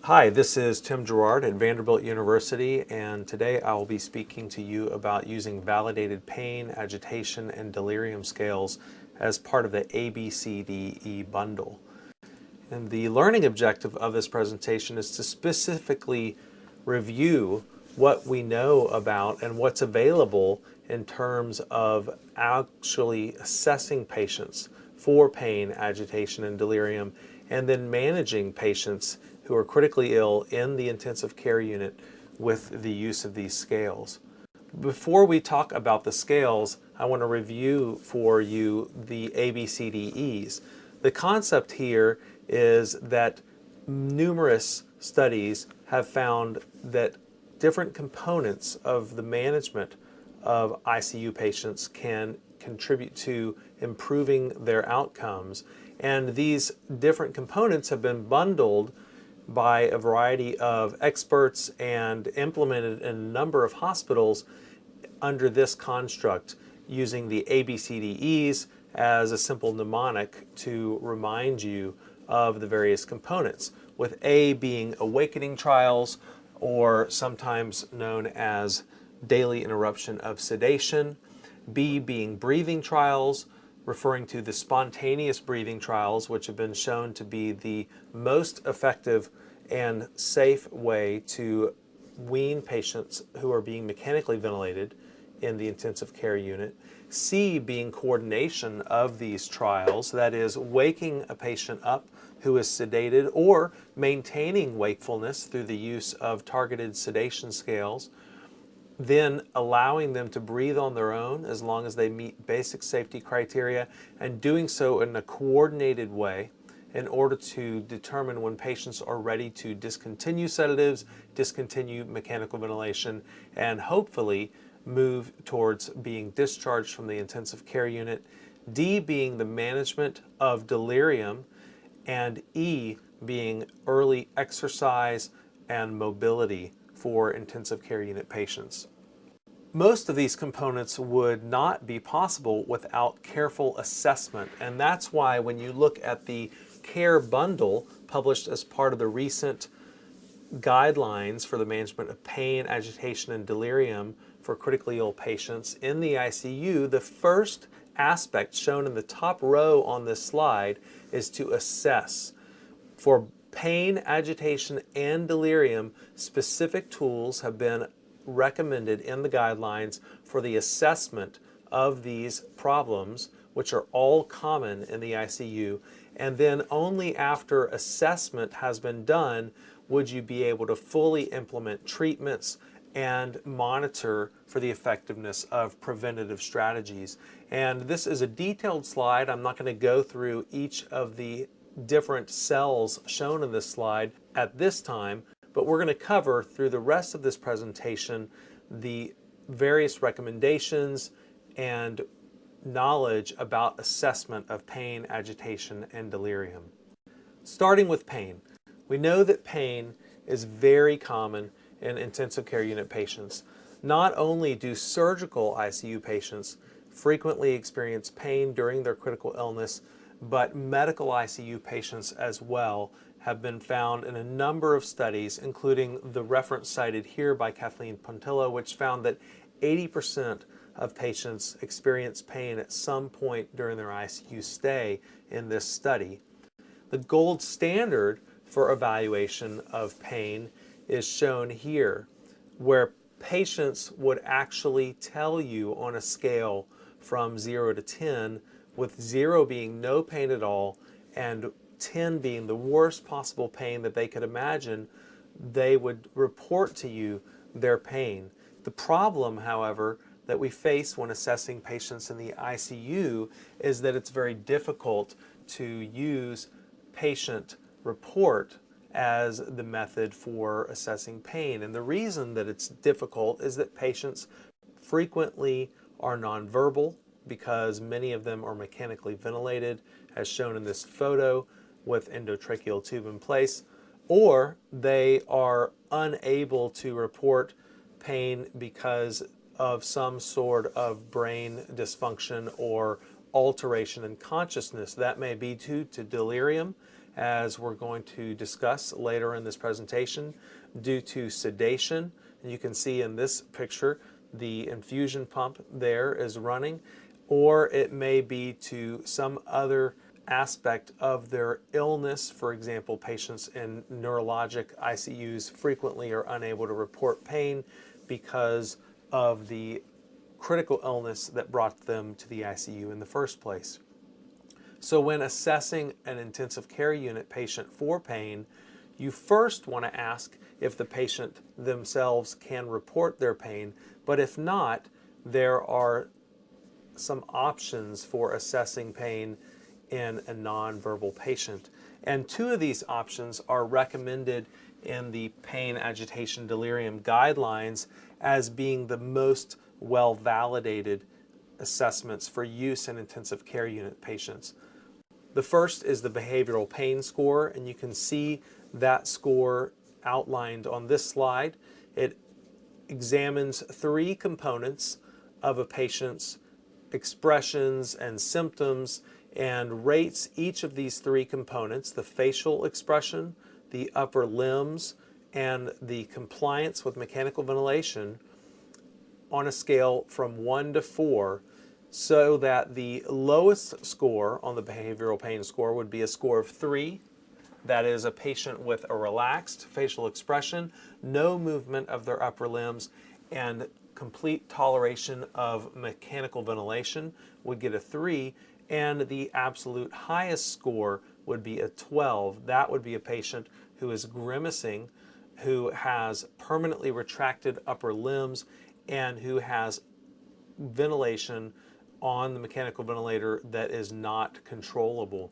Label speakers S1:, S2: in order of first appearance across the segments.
S1: Hi, this is Tim Girard at Vanderbilt University, and today I will be speaking to you about using validated pain, agitation, and delirium scales as part of the ABCDE bundle. And the learning objective of this presentation is to specifically review what we know about and what's available in terms of actually assessing patients for pain, agitation, and delirium, and then managing patients who are critically ill in the intensive care unit with the use of these scales. Before we talk about the scales, I want to review for you the ABCDEs. The concept here is that numerous studies have found that different components of the management of ICU patients can contribute to improving their outcomes. And these different components have been bundled by a variety of experts and implemented in a number of hospitals under this construct, using the ABCDEs as a simple mnemonic to remind you of the various components, with A being awakening trials, or sometimes known as daily interruption of sedation, B being breathing trials, referring to the spontaneous breathing trials, which have been shown to be the most effective and safe way to wean patients who are being mechanically ventilated in the intensive care unit. C being coordination of these trials, that is, waking a patient up who is sedated or maintaining wakefulness through the use of targeted sedation scales, then allowing them to breathe on their own as long as they meet basic safety criteria, and doing so in a coordinated way in order to determine when patients are ready to discontinue sedatives, discontinue mechanical ventilation, and hopefully move towards being discharged from the intensive care unit. D being the management of delirium, and E being early exercise and mobility for intensive care unit patients. Most of these components would not be possible without careful assessment, and that's why when you look at the care bundle published as part of the recent guidelines for the management of pain, agitation, and delirium for critically ill patients in the ICU, the first aspect shown in the top row on this slide is to assess. For pain, agitation, and delirium, specific tools have been recommended in the guidelines for the assessment of these problems, which are all common in the ICU. And then only after assessment has been done would you be able to fully implement treatments and monitor for the effectiveness of preventative strategies. And this is a detailed slide. I'm not going to go through each of the different cells shown in this slide at this time, but we're going to cover through the rest of this presentation the various recommendations and knowledge about assessment of pain, agitation, and delirium. Starting with pain. We know that pain is very common in intensive care unit patients. Not only do surgical ICU patients frequently experience pain during their critical illness, but medical ICU patients as well have been found in a number of studies, including the reference cited here by Kathleen Pontillo, which found that 80% of patients experience pain at some point during their ICU stay in this study. The gold standard for evaluation of pain is shown here, where patients would actually tell you on a scale from 0 to 10, with 0 being no pain at all and 10 being the worst possible pain that they could imagine, they would report to you their pain. The problem, however, that we face when assessing patients in the ICU is that it's very difficult to use patient report as the method for assessing pain. And the reason that it's difficult is that patients frequently are nonverbal, because many of them are mechanically ventilated, as shown in this photo with endotracheal tube in place, or they are unable to report pain because of some sort of brain dysfunction or alteration in consciousness. That may be due to delirium, as we're going to discuss later in this presentation, due to sedation. And you can see in this picture the infusion pump there is running, or it may be to some other aspect of their illness. For example, patients in neurologic ICUs frequently are unable to report pain because of the critical illness that brought them to the ICU in the first place. So when assessing an intensive care unit patient for pain, you first want to ask if the patient themselves can report their pain, but if not, there are some options for assessing pain in a nonverbal patient. And two of these options are recommended in the pain, agitation, delirium guidelines as being the most well-validated assessments for use in intensive care unit patients. The first is the behavioral pain score, and you can see that score outlined on this slide. It examines three components of a patient's expressions and symptoms and rates each of these three components, the facial expression, the upper limbs, and the compliance with mechanical ventilation, on a scale from 1 to 4, so that the lowest score on the behavioral pain score would be a score of 3. That is a patient with a relaxed facial expression, no movement of their upper limbs, and complete toleration of mechanical ventilation would get a 3, and the absolute highest score would be a 12. That would be a patient who is grimacing, who has permanently retracted upper limbs, and who has ventilation on the mechanical ventilator that is not controllable.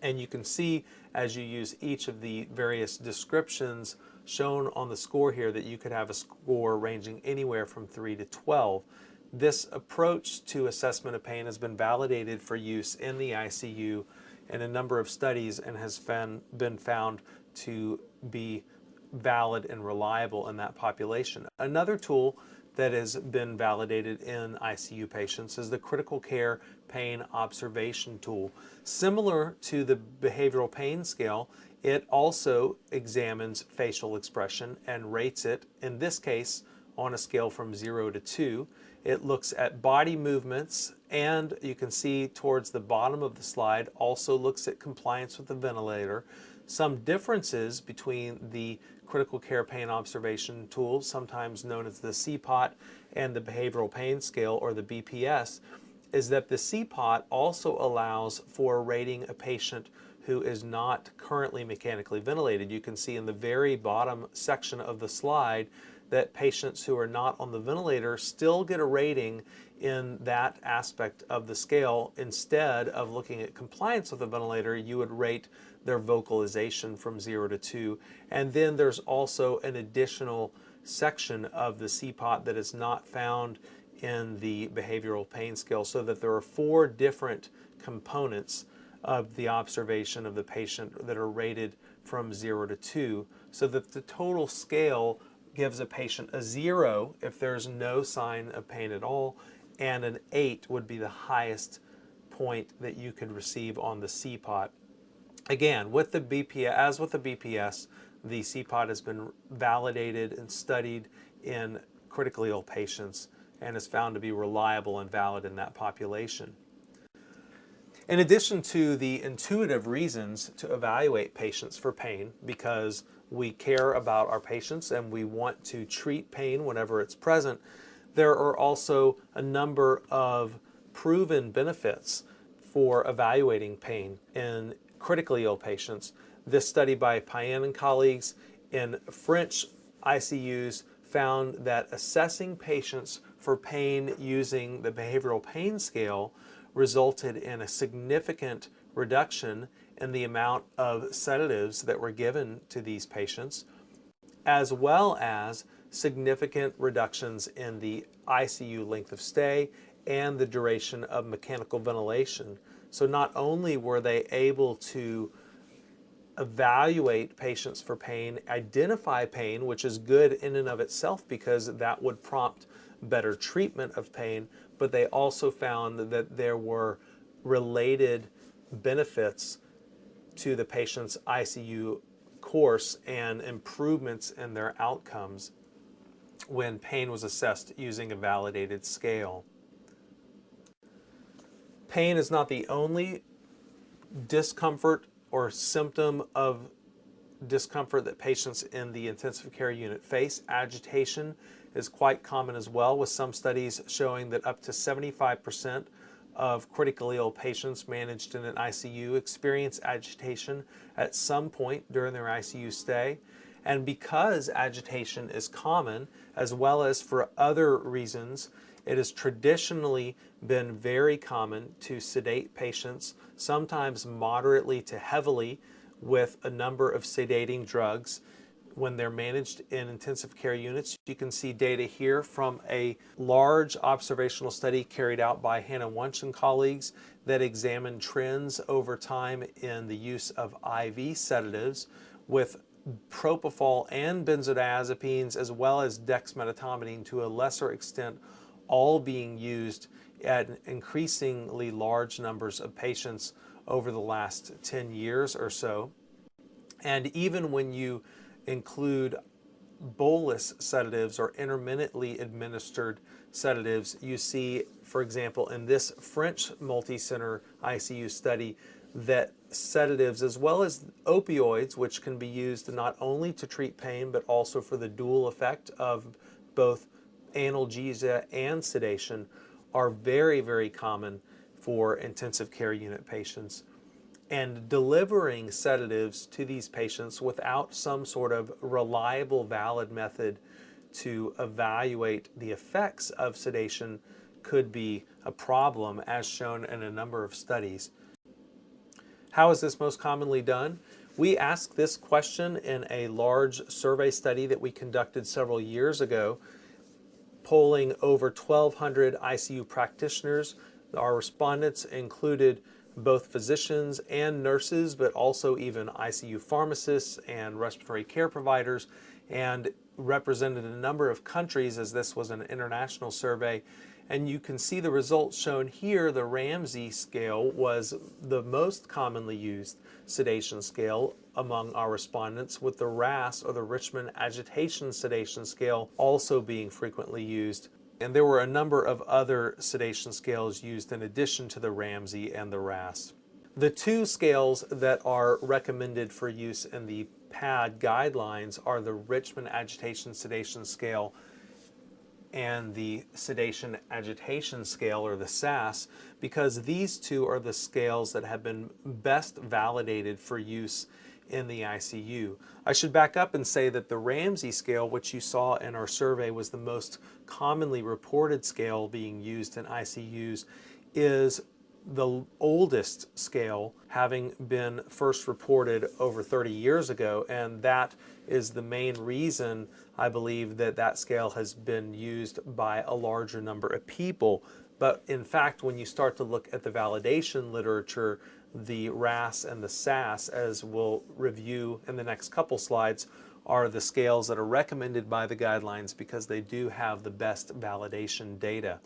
S1: And you can see as you use each of the various descriptions shown on the score here that you could have a score ranging anywhere from 3 to 12. This approach to assessment of pain has been validated for use in the ICU in a number of studies and has been found to be valid and reliable in that population. Another tool that has been validated in ICU patients is the critical care pain observation tool. Similar to the behavioral pain scale, it also examines facial expression and rates it, in this case, on a scale from 0 to 2. It looks at body movements, and you can see towards the bottom of the slide also looks at compliance with the ventilator. Some differences between the critical care pain observation tool, sometimes known as the CPOT, and the behavioral pain scale, or the BPS, is that the CPOT also allows for rating a patient who is not currently mechanically ventilated. You can see in the very bottom section of the slide that patients who are not on the ventilator still get a rating in that aspect of the scale. Instead of looking at compliance with the ventilator, you would rate their vocalization from 0 to 2. And then there's also an additional section of the CPOT that is not found in the behavioral pain scale, so that there are 4 different components of the observation of the patient that are rated from 0 to 2, so that the total scale gives a patient a 0 if there's no sign of pain at all, and an 8 would be the highest point that you could receive on the CPOT. Again, with the BPS, as with the BPS, the CPOT has been validated and studied in critically ill patients and is found to be reliable and valid in that population. In addition to the intuitive reasons to evaluate patients for pain, because we care about our patients and we want to treat pain whenever it's present, there are also a number of proven benefits for evaluating pain in critically ill patients. This study by Payen and colleagues in French ICUs found that assessing patients for pain using the behavioral pain scale resulted in a significant reduction in the amount of sedatives that were given to these patients, as well as significant reductions in the ICU length of stay and the duration of mechanical ventilation. So not only were they able to evaluate patients for pain, identify pain, which is good in and of itself because that would prompt better treatment of pain, but they also found that there were related benefits to the patient's ICU course and improvements in their outcomes when pain was assessed using a validated scale. Pain is not the only discomfort or symptom of discomfort that patients in the intensive care unit face. Agitation is quite common as well, with some studies showing that up to 75% of critically ill patients managed in an ICU experience agitation at some point during their ICU stay. And because agitation is common, as well as for other reasons, it has traditionally been very common to sedate patients, sometimes moderately to heavily, with a number of sedating drugs when they're managed in intensive care units. You can see data here from a large observational study carried out by Hannah Wunsch and colleagues that examined trends over time in the use of IV sedatives with propofol and benzodiazepines, as well as dexmedetomidine to a lesser extent, all being used at increasingly large numbers of patients over the last 10 years or so. And even when you include bolus sedatives or intermittently administered sedatives, you see, for example, in this French multi-center ICU study, that sedatives as well as opioids, which can be used not only to treat pain but also for the dual effect of both analgesia and sedation, are very, very common for intensive care unit patients. And delivering sedatives to these patients without some sort of reliable, valid method to evaluate the effects of sedation could be a problem, as shown in a number of studies. How is this most commonly done? We asked this question in a large survey study that we conducted several years ago, polling over 1,200 ICU practitioners. Our respondents included both physicians and nurses, but also even ICU pharmacists and respiratory care providers, and represented a number of countries, as this was an international survey. And you can see the results shown here. The Ramsay scale was the most commonly used sedation scale among our respondents, with the RASS, or the Richmond Agitation-Sedation Scale, also being frequently used. And there were a number of other sedation scales used in addition to the Ramsay and the RASS. The two scales that are recommended for use in the PAD guidelines are the Richmond Agitation-Sedation Scale and the Sedation-Agitation Scale, or the SAS, because these two are the scales that have been best validated for use in the ICU. I should back up and say that the Ramsay scale, which you saw in our survey was the most commonly reported scale being used in ICUs, is the oldest scale, having been first reported over 30 years ago, and that is the main reason I believe that that scale has been used by a larger number of people. But in fact, when you start to look at the validation literature, the RASS and the SAS, as we'll review in the next couple slides, are the scales that are recommended by the guidelines because they do have the best validation data.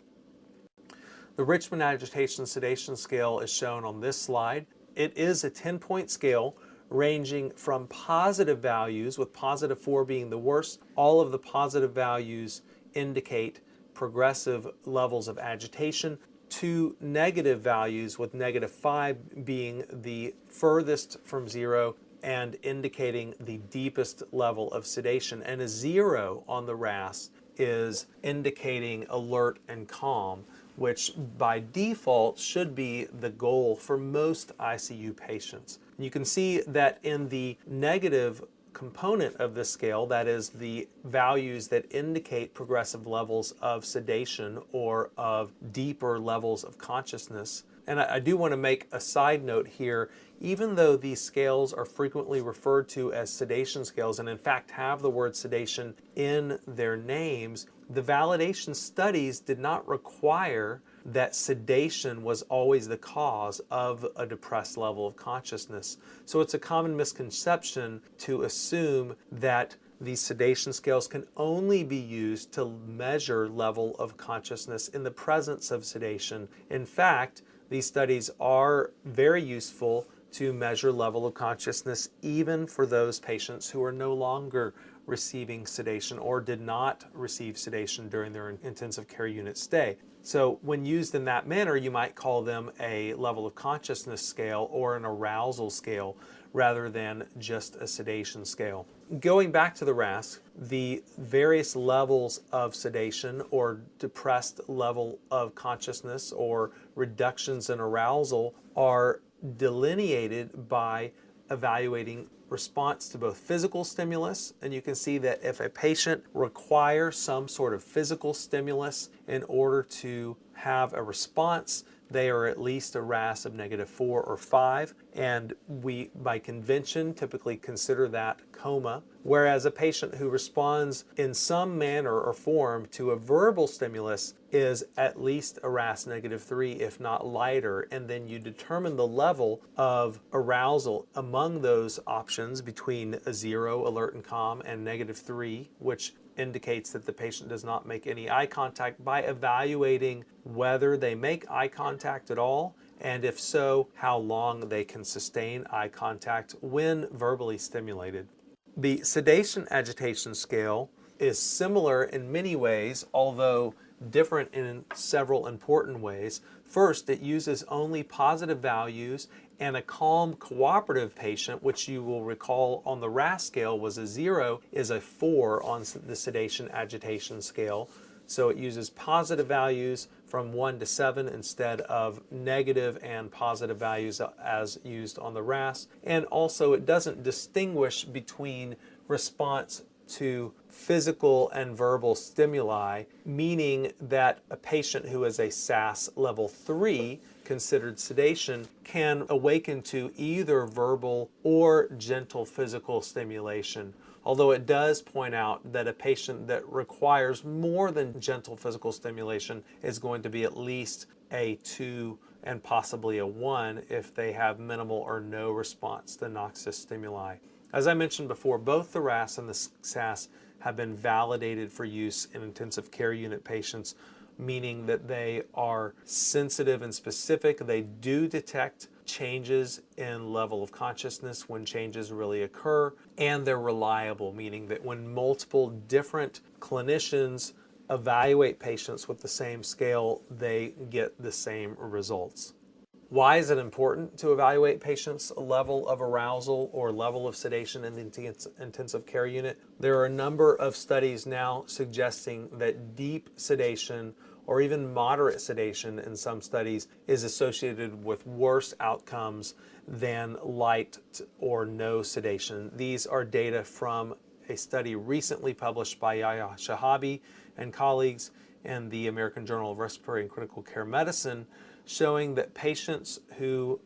S1: The Richmond Agitation-Sedation Scale is shown on this slide. It is a 10-point scale ranging from positive values, with +4 being the worst. All of the positive values indicate progressive levels of agitation, to negative values, with -5 being the furthest from zero and indicating the deepest level of sedation. And a 0 on the RASS is indicating alert and calm, which by default should be the goal for most ICU patients. You can see that in the negative component of this scale, that is the values that indicate progressive levels of sedation or of deeper levels of consciousness. And I do want to make a side note here. Even though these scales are frequently referred to as sedation scales, and in fact have the word sedation in their names, the validation studies did not require that sedation was always the cause of a depressed level of consciousness. So it's a common misconception to assume that these sedation scales can only be used to measure level of consciousness in the presence of sedation. In fact, these studies are very useful to measure level of consciousness even for those patients who are no longer receiving sedation or did not receive sedation during their intensive care unit stay. So when used in that manner, you might call them a level of consciousness scale or an arousal scale rather than just a sedation scale. Going back to the RASS, the various levels of sedation or depressed level of consciousness or reductions in arousal are delineated by evaluating response to both physical stimulus, and you can see that if a patient requires some sort of physical stimulus in order to have a response, they are at least a RASS of -4 or 5, and we, by convention, typically consider that coma. Whereas a patient who responds in some manner or form to a verbal stimulus is at least a RASS -3, if not lighter, and then you determine the level of arousal among those options between a 0, alert and calm, and -3, which indicates that the patient does not make any eye contact, by evaluating whether they make eye contact at all, and if so, how long they can sustain eye contact when verbally stimulated. The Sedation-Agitation Scale is similar in many ways, although different in several important ways. First, it uses only positive values, and a calm cooperative patient, which you will recall on the RASS scale was a 0, is a 4 on the Sedation-Agitation Scale. So it uses positive values from 1 to 7 instead of negative and positive values as used on the RASS. And also it doesn't distinguish between response to physical and verbal stimuli, meaning that a patient who is a SAS level 3 considered sedation can awaken to either verbal or gentle physical stimulation. Although it does point out that a patient that requires more than gentle physical stimulation is going to be at least a 2 and possibly a 1 if they have minimal or no response to noxious stimuli. As I mentioned before, both the RASS and the SAS have been validated for use in intensive care unit patients, meaning that they are sensitive and specific. They do detect changes in level of consciousness when changes really occur, and they're reliable, meaning that when multiple different clinicians evaluate patients with the same scale, they get the same results. Why is it important to evaluate patients' level of arousal or level of sedation in the intensive care unit? There are a number of studies now suggesting that deep sedation or even moderate sedation in some studies is associated with worse outcomes than light or no sedation. These are data from a study recently published by Yahya Shahabi and colleagues in the American Journal of Respiratory and Critical Care Medicine, showing that patients who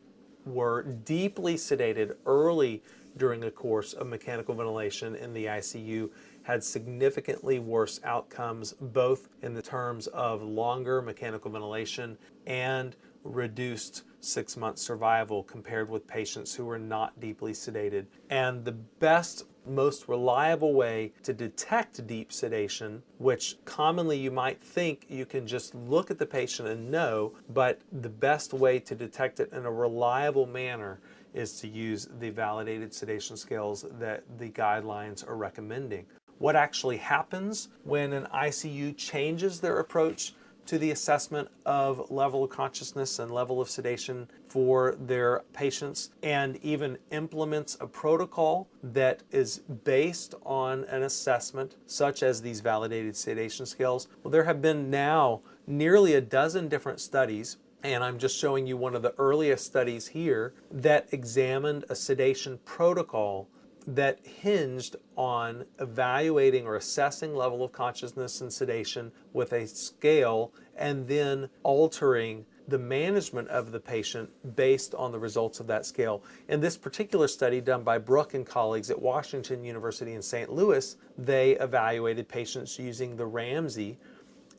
S1: were deeply sedated early during a course of mechanical ventilation in the ICU had significantly worse outcomes, both in the terms of longer mechanical ventilation and reduced 6-month survival compared with patients who were not deeply sedated. And the best, most reliable way to detect deep sedation, which commonly you might think you can just look at the patient and know, but the best way to detect it in a reliable manner is to use the validated sedation scales that the guidelines are recommending. What actually happens when an ICU changes their approach to the assessment of level of consciousness and level of sedation for their patients, and even implements a protocol that is based on an assessment such as these validated sedation scales? Well, there have been now nearly a dozen different studies, and I'm just showing you one of the earliest studies here, that examined a sedation protocol that hinged on evaluating or assessing level of consciousness and sedation with a scale and then altering the management of the patient based on the results of that scale. In this particular study done by Brooke and colleagues at Washington University in St. Louis, they evaluated patients using the Ramsay,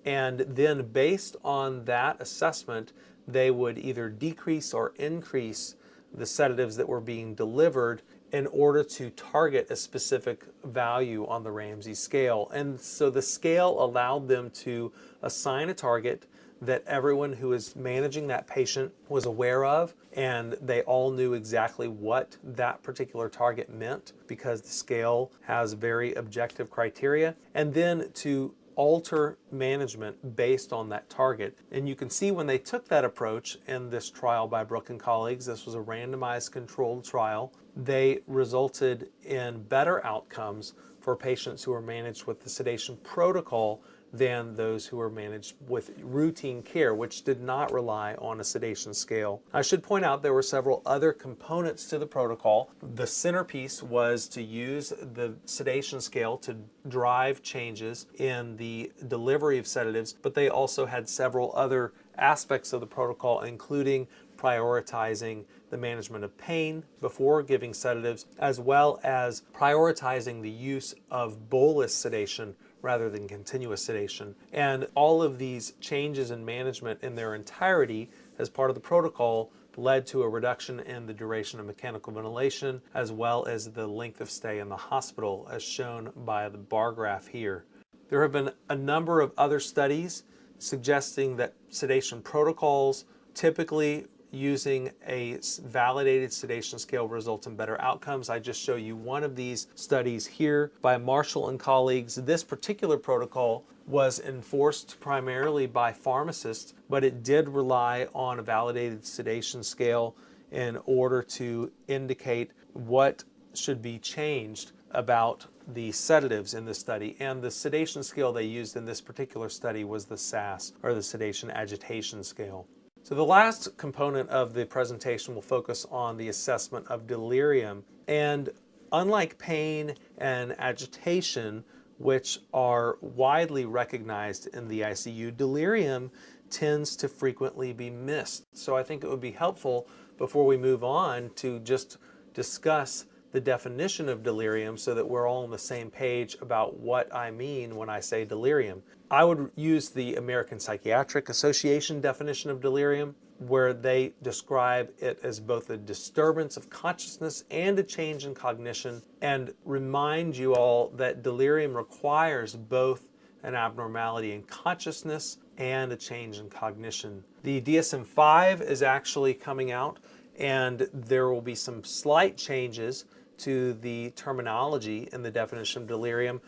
S1: and then based on that assessment, they would either decrease or increase the sedatives that were being delivered in order to target a specific value on the Ramsay scale. And so the scale allowed them to assign a target, that everyone who was managing that patient was aware of, and they all knew exactly what that particular target meant because the scale has very objective criteria, and then to alter management based on that target. And you can see when they took that approach in this trial by Brook and colleagues, this was a randomized controlled trial, they resulted in better outcomes for patients who were managed with the sedation protocol than those who were managed with routine care, which did not rely on a sedation scale. I should point out there were several other components to the protocol. The centerpiece was to use the sedation scale to drive changes in the delivery of sedatives, but they also had several other aspects of the protocol, including prioritizing the management of pain before giving sedatives, as well as prioritizing the use of bolus sedation rather than continuous sedation. And all of these changes in management in their entirety as part of the protocol led to a reduction in the duration of mechanical ventilation, as well as the length of stay in the hospital, as shown by the bar graph here. There have been a number of other studies suggesting that sedation protocols, typically using a validated sedation scale, results in better outcomes. I just show you one of these studies here by Marshall and colleagues. This particular protocol was enforced primarily by pharmacists, but it did rely on a validated sedation scale in order to indicate what should be changed about the sedatives in the study. And the sedation scale they used in this particular study was the SAS, or the Sedation-Agitation Scale. So the last component of the presentation will focus on the assessment of delirium. And unlike pain and agitation, which are widely recognized in the ICU, delirium tends to frequently be missed. So I think it would be helpful before we move on to just discuss the definition of delirium so that we're all on the same page about what I mean when I say delirium. I would use the American Psychiatric Association definition of delirium, where they describe it as both a disturbance of consciousness and a change in cognition, and remind you all that delirium requires both an abnormality in consciousness and a change in cognition. The DSM-5 is actually coming out, and there will be some slight changes to the terminology in the definition of delirium.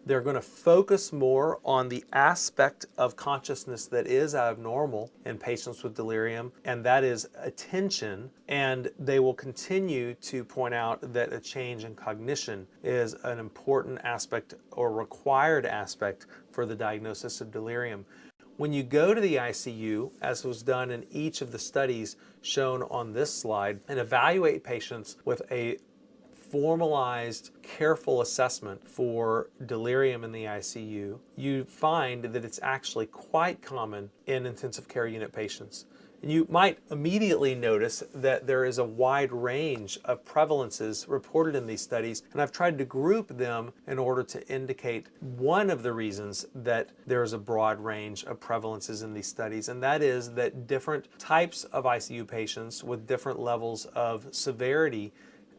S1: They're going to focus more on the aspect of consciousness that is abnormal in patients with delirium, and that is attention. And they will continue to point out that a change in cognition is an important aspect or required aspect for the diagnosis of delirium. When you go to the ICU, as was done in each of the studies shown on this slide, and evaluate patients with a formalized, careful assessment for delirium in the ICU, you find that it's actually quite common in intensive care unit patients. And you might immediately notice that there is a wide range of prevalences reported in these studies, and I've tried to group them in order to indicate one of the reasons that there's a broad range of prevalences in these studies, and that is that different types of ICU patients with different levels of severity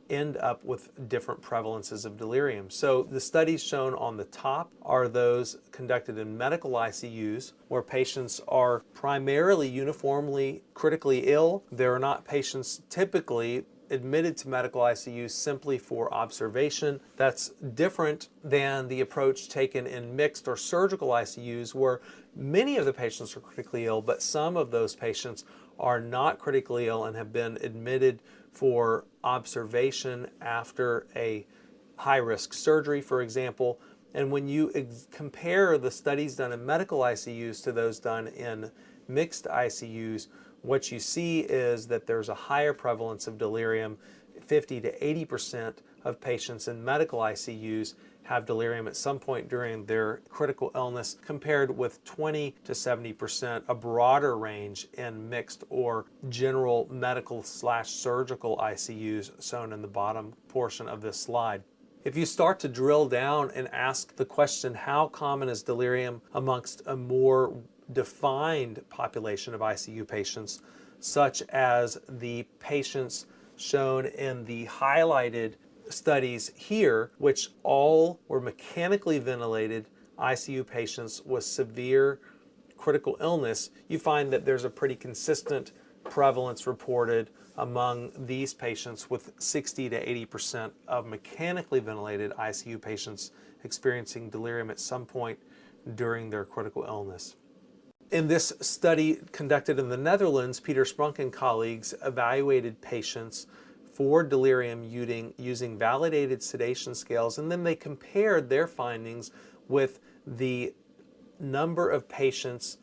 S1: end up with different prevalences of delirium. So the studies shown on the top are those conducted in medical ICUs, where patients are primarily uniformly critically ill. There are not patients typically admitted to medical ICUs simply for observation. That's different than the approach taken in mixed or surgical ICUs, where many of the patients are critically ill, but some of those patients are not critically ill and have been admitted for observation after a high-risk surgery, for example. And when you compare the studies done in medical ICUs to those done in mixed ICUs, what you see is that there's a higher prevalence of delirium. 50 to 80% of patients in medical ICUs have delirium at some point during their critical illness, compared with 20 to 70%, a broader range in mixed or general medical/surgical ICUs, shown in the bottom portion of this slide. If you start to drill down and ask the question, how common is delirium amongst a more defined population of ICU patients, such as the patients shown in the highlighted studies here, which all were mechanically ventilated ICU patients with severe critical illness, you find that there's a pretty consistent prevalence reported among these patients, with 60 to 80% of mechanically ventilated ICU patients experiencing delirium at some point during their critical illness. In this study conducted in the Netherlands, Peter Sprunk and colleagues evaluated patients for delirium using validated sedation scales, and then they compared their findings with the number of patients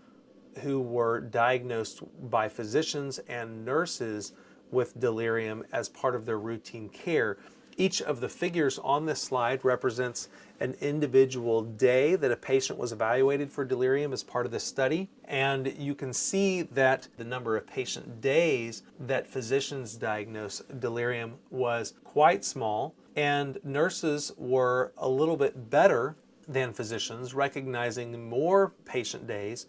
S1: who were diagnosed by physicians and nurses with delirium as part of their routine care. Each of the figures on this slide represents an individual day that a patient was evaluated for delirium as part of the study. And you can see that the number of patient days that physicians diagnosed delirium was quite small, and nurses were a little bit better than physicians, recognizing more patient days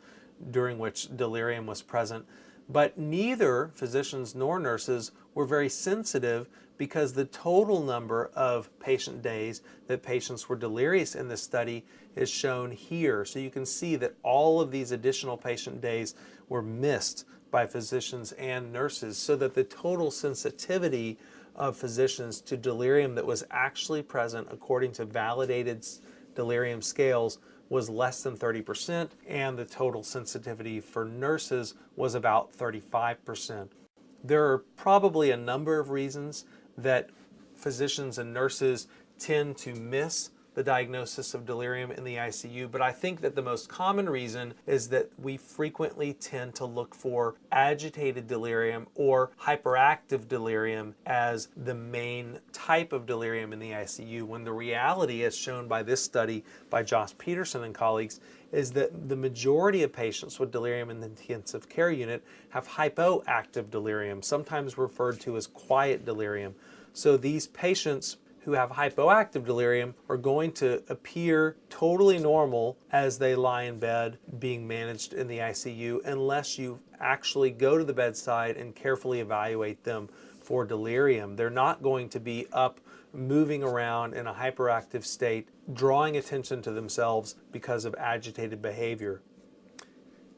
S1: during which delirium was present. But neither physicians nor nurses were very sensitive, because the total number of patient days that patients were delirious in this study is shown here. So you can see that all of these additional patient days were missed by physicians and nurses, so that the total sensitivity of physicians to delirium that was actually present according to validated delirium scales was less than 30%, and the total sensitivity for nurses was about 35%. There are probably a number of reasons that physicians and nurses tend to miss the diagnosis of delirium in the ICU, but I think that the most common reason is that we frequently tend to look for agitated delirium or hyperactive delirium as the main type of delirium in the ICU, when the reality, as shown by this study by Josh Peterson and colleagues, is that the majority of patients with delirium in the intensive care unit have hypoactive delirium, sometimes referred to as quiet delirium. So these patients who have hypoactive delirium are going to appear totally normal as they lie in bed being managed in the ICU, unless you actually go to the bedside and carefully evaluate them for delirium. They're not going to be up moving around in a hyperactive state, drawing attention to themselves because of agitated behavior.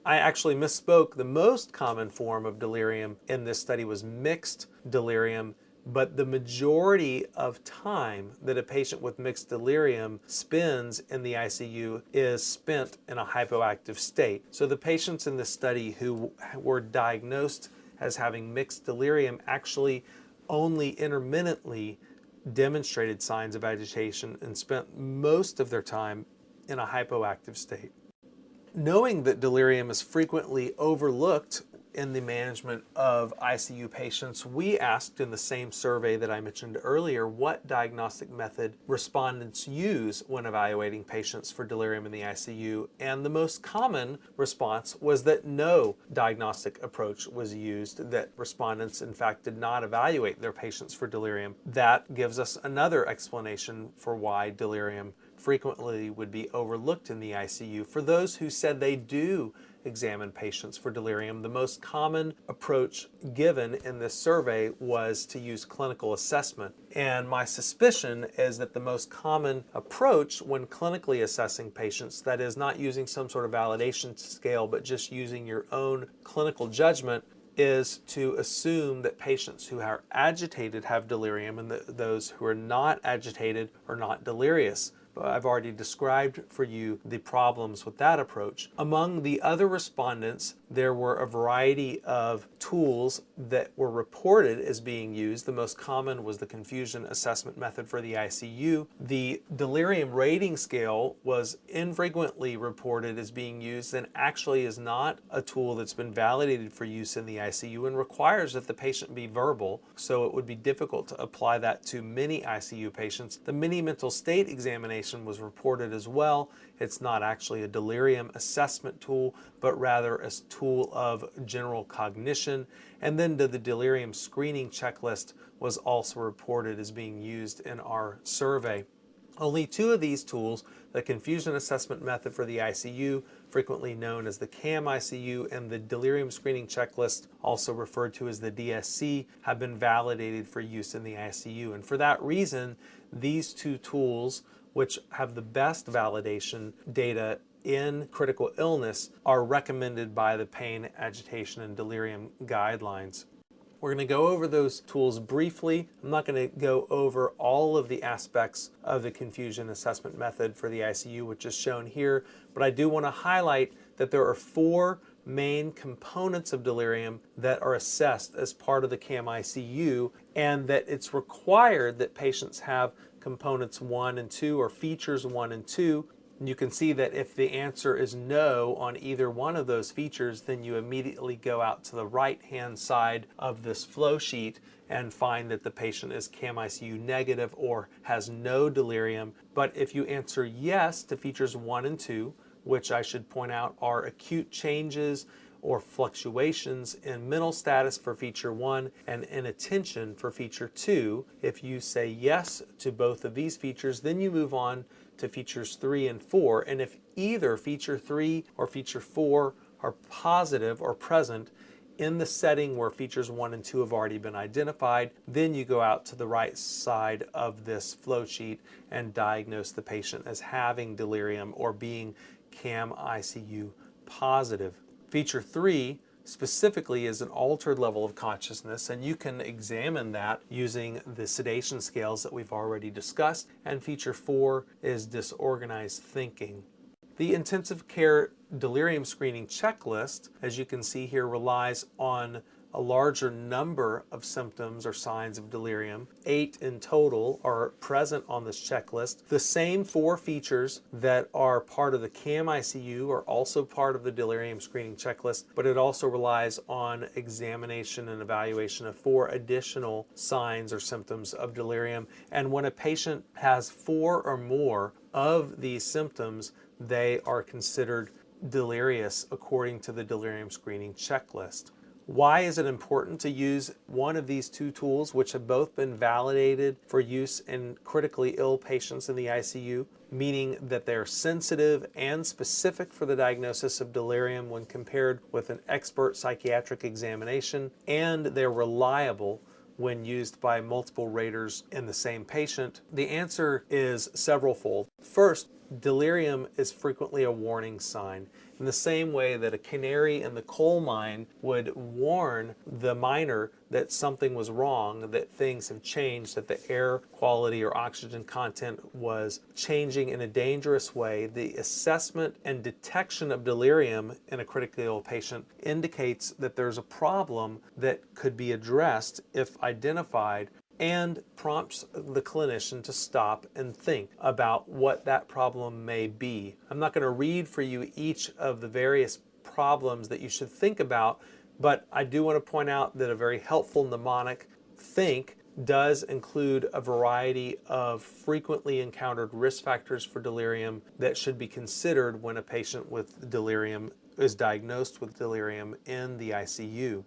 S1: I actually misspoke. The most common form of delirium in this study was mixed delirium, but the majority of time that a patient with mixed delirium spends in the ICU is spent in a hypoactive state. So the patients in this study who were diagnosed as having mixed delirium actually only intermittently demonstrated signs of agitation and spent most of their time in a hypoactive state. Knowing that delirium is frequently overlooked in the management of ICU patients, we asked in the same survey that I mentioned earlier what diagnostic method respondents use when evaluating patients for delirium in the ICU, and the most common response was that no diagnostic approach was used, that respondents in fact did not evaluate their patients for delirium. That gives us another explanation for why delirium frequently would be overlooked in the ICU. For those who said they do examine patients for delirium, the most common approach given in this survey was to use clinical assessment. And my suspicion is that the most common approach when clinically assessing patients, that is not using some sort of validation scale, but just using your own clinical judgment, is to assume that patients who are agitated have delirium and that those who are not agitated are not delirious. I've already described for you the problems with that approach. Among the other respondents, there were a variety of tools that were reported as being used. The most common was the confusion assessment method for the ICU. The delirium rating scale was infrequently reported as being used, and actually is not a tool that's been validated for use in the ICU and requires that the patient be verbal, so it would be difficult to apply that to many ICU patients. The mini mental state examination was reported as well. It's not actually a delirium assessment tool, but rather a tool of general cognition. And then the delirium screening checklist was also reported as being used in our survey. Only two of these tools, the confusion assessment method for the ICU, frequently known as the CAM-ICU, and the delirium screening checklist, also referred to as the DSC, have been validated for use in the ICU. And for that reason, these two tools, which have the best validation data in critical illness are recommended by the pain, agitation, and delirium guidelines. We're going to go over those tools briefly. I'm not going to go over all of the aspects of the confusion assessment method for the ICU, which is shown here, but I do want to highlight that there are 4 main components of delirium that are assessed as part of the CAM-ICU, and that it's required that patients have components 1 and 2 or features 1 and 2. And you can see that if the answer is no on either one of those features, then you immediately go out to the right-hand side of this flow sheet and find that the patient is CAM-ICU negative or has no delirium. But if you answer yes to features 1 and 2, which I should point out are acute changes or fluctuations in mental status for feature 1 and inattention for feature 2. If you say yes to both of these features, then you move on to features 3 and 4. And if either feature 3 or feature 4 are positive or present in the setting where features 1 and 2 have already been identified, then you go out to the right side of this flow sheet and diagnose the patient as having delirium or being CAM-ICU positive. Feature 3 specifically is an altered level of consciousness, and you can examine that using the sedation scales that we've already discussed, and feature 4 is disorganized thinking. The intensive care delirium screening checklist, as you can see here, relies on a larger number of symptoms or signs of delirium. 8 in total are present on this checklist. The same 4 features that are part of the CAM-ICU are also part of the delirium screening checklist, but it also relies on examination and evaluation of 4 additional signs or symptoms of delirium. And when a patient has 4 or more of these symptoms, they are considered delirious according to the delirium screening checklist. Why is it important to use one of these 2 tools, which have both been validated for use in critically ill patients in the ICU, meaning that they're sensitive and specific for the diagnosis of delirium when compared with an expert psychiatric examination, and they're reliable when used by multiple raters in the same patient? The answer is severalfold. First, delirium is frequently a warning sign. In the same way that a canary in the coal mine would warn the miner that something was wrong, that things have changed, that the air quality or oxygen content was changing in a dangerous way, the assessment and detection of delirium in a critically ill patient indicates that there's a problem that could be addressed if identified, and prompts the clinician to stop and think about what that problem may be. I'm not going to read for you each of the various problems that you should think about, but I do want to point out that a very helpful mnemonic, think, does include a variety of frequently encountered risk factors for delirium that should be considered when a patient with delirium is diagnosed with delirium in the ICU.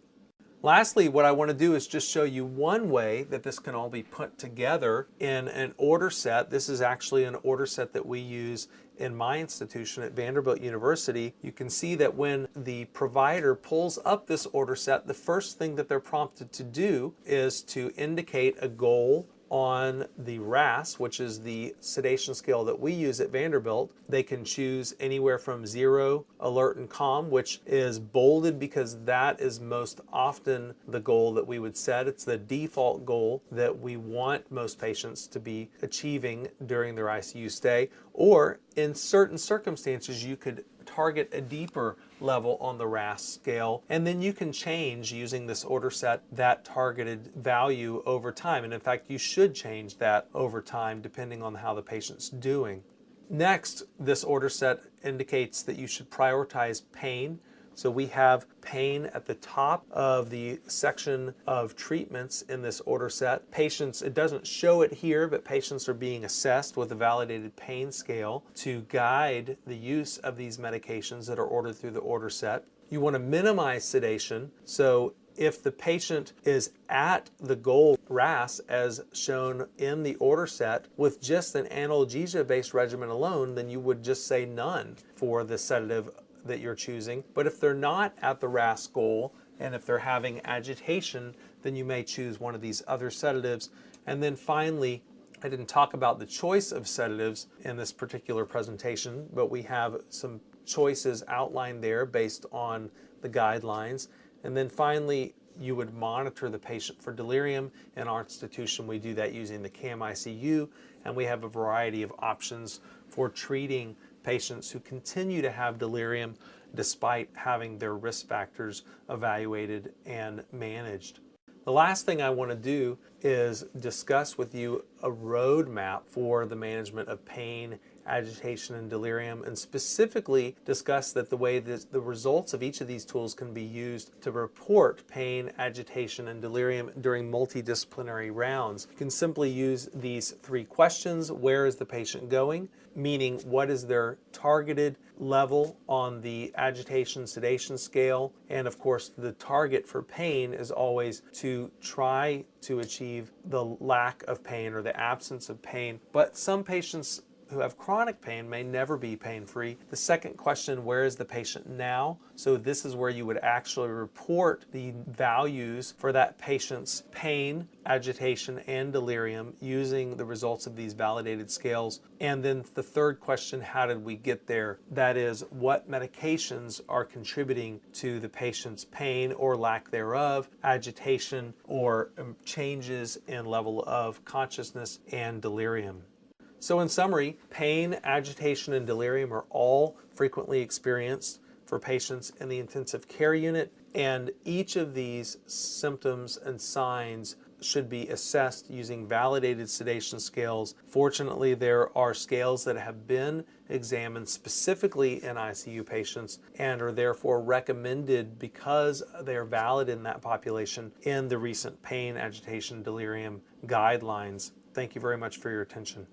S1: Lastly, what I want to do is just show you one way that this can all be put together in an order set. This is actually an order set that we use in my institution at Vanderbilt University. You can see that when the provider pulls up this order set, the first thing that they're prompted to do is to indicate a goal on the RASS, which is the sedation scale that we use at Vanderbilt. They can choose anywhere from 0, alert, and calm, which is bolded because that is most often the goal that we would set. It's the default goal that we want most patients to be achieving during their ICU stay. Or in certain circumstances, you could target a deeper level on the RASS scale, and then you can change using this order set that targeted value over time. And in fact, you should change that over time depending on how the patient's doing. Next, this order set indicates that you should prioritize pain. So we have pain at the top of the section of treatments in this order set. Patients, it doesn't show it here, but patients are being assessed with a validated pain scale to guide the use of these medications that are ordered through the order set. You want to minimize sedation. So if the patient is at the goal RASS as shown in the order set with just an analgesia-based regimen alone, then you would just say none for the sedative that you're choosing. But if they're not at the RASS goal, and if they're having agitation, then you may choose one of these other sedatives. And then finally, I didn't talk about the choice of sedatives in this particular presentation, but we have some choices outlined there based on the guidelines. And then finally, you would monitor the patient for delirium. In our institution, we do that using the CAM-ICU, and we have a variety of options for treating patients who continue to have delirium despite having their risk factors evaluated and managed. The last thing I want to do is discuss with you a roadmap for the management of pain, agitation, and delirium, and specifically discuss that the way that the results of each of these tools can be used to report pain, agitation, and delirium during multidisciplinary rounds. You can simply use these 3 questions. Where is the patient going? Meaning, what is their targeted level on the agitation-sedation scale? And of course, the target for pain is always to try to achieve the lack of pain or the absence of pain. But some patients who have chronic pain may never be pain-free. The second question, where is the patient now? So this is where you would actually report the values for that patient's pain, agitation, and delirium using the results of these validated scales. And then the third question, how did we get there? That is, what medications are contributing to the patient's pain or lack thereof, agitation, or changes in level of consciousness and delirium. So in summary, pain, agitation, and delirium are all frequently experienced for patients in the intensive care unit, and each of these symptoms and signs should be assessed using validated sedation scales. Fortunately, there are scales that have been examined specifically in ICU patients and are therefore recommended because they are valid in that population in the recent pain, agitation, delirium guidelines. Thank you very much for your attention.